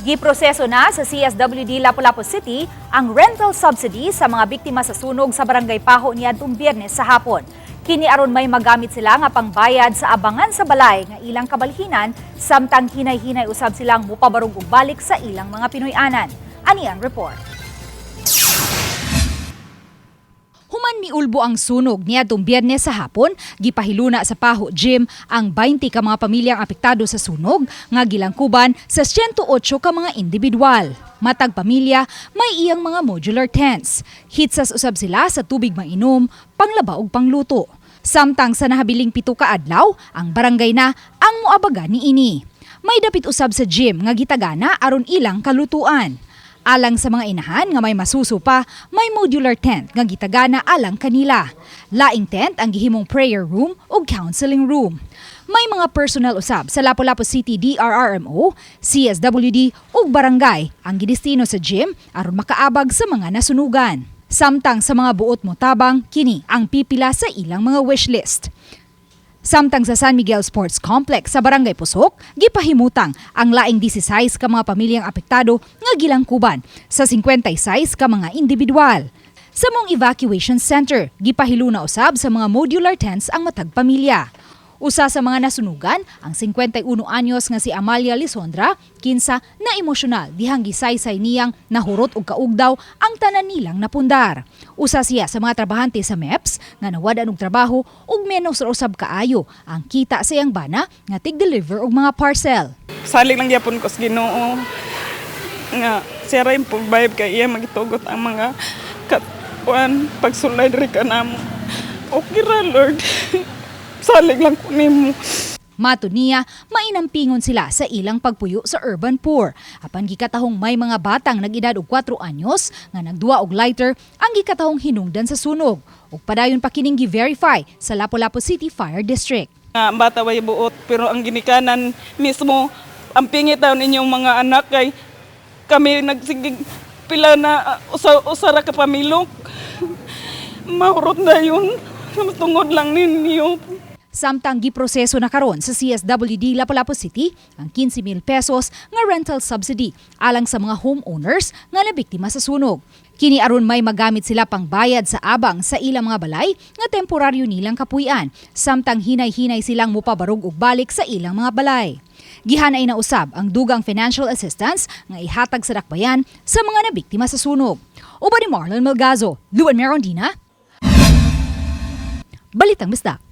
Gi-proseso na sa CSWD Lapu-Lapu City ang rental subsidy sa mga biktima sa sunog sa Barangay Pajo niadtong Biyernes sa hapon. Kini aron may magamit sila nga pangbayad sa abangan sa balay nga ilang kabalhinan samtang hinay-hinay usab silang mopabarog ug balik sa ilang mga pinuy-anan. Ani ang report. Human miulbo ang sunog niadtong Biyernes sa hapon, gipahiluna sa Pajo Gym ang 20 ka mga pamilyang apektado sa sunog nga gilangkuban sa 108 ka mga individual. Matag pamilya, may iyang mga modular tents. Hitsas usab sila sa tubig mainom, panglaba ug pangluto. Samtang sa nahabiling 7 ka adlaw, ang barangay na ang moabagan niini. May dapit usab sa gym nga gitagana aron ilang kalutuan. Alang sa mga inahan nga may masuso pa, may modular tent nga gitagana alang kanila. Laing tent ang gihimong prayer room ug counseling room. May mga personal usab sa Lapu-Lapu City DRRMO, CSWD ug barangay ang gidestino sa gym aron makaabag sa mga nasunogan. Samtang sa mga buot mo tabang, kini ang pipila sa ilang mga wishlist. Samtang sa San Miguel Sports Complex sa Barangay Pusok, gipahimutang ang laing 16 ka mga pamilyang apektado nga gilangkuban sa 56 ka mga individual. Sa mong evacuation center, gipahiluna usab sa mga modular tents ang matag pamilya. Usa sa mga nasunugan, ang 51 anyos nga si Amalia Lisondra, kinsa na emosyonal dihang gisaysay niyang nahurot og kaugdaw ang tanan nilang napundar. Usa siya sa mga trabahante sa MEPS nga nawad og trabaho ug menos usab kaayo ang kita sa iyang bana nga tig-deliver og mga parcel. Salig lang gyapon ko sa Ginoo nga siya ray pagbayad kay iya magitugot ang mga pagsulay diri kanamo. Okay ra Lord. Salig lang ko nimo. Matud niya, mainampingon sila sa ilang pagpuyo sa urban poor. Apan gikatahong may mga batang nag-edad og 4 anyos nga nagduwa og lighter ang gikatahong hinungdan sa sunog. Ug padayon pa kining gi-verify sa Lapu-Lapu City Fire District. Bata way buot pero ang ginikanan mismo ang pingit daw ninyong mga anak kay kami nagsigig pila na usara ka pamilok. Mahurot na yun. Tungod lang ninyo. Samtang gi-proseso na karon sa CSWD Lapu-Lapu City ang 15,000 pesos nga rental subsidy alang sa mga homeowners nga nabiktima sa sunog. Kini aron may magamit sila pangbayad sa abang sa ilang mga balay nga temporaryo nilang kapuy-an, samtang hinay-hinay silang mopabarog ug balik sa ilang mga balay. Gihanay na usab ang dugang financial assistance nga ihatag sa dakbayan sa mga nabiktima sa sunog. Uban ni Marlon Melgazo, Luan Merondina, Balitang Bisdak.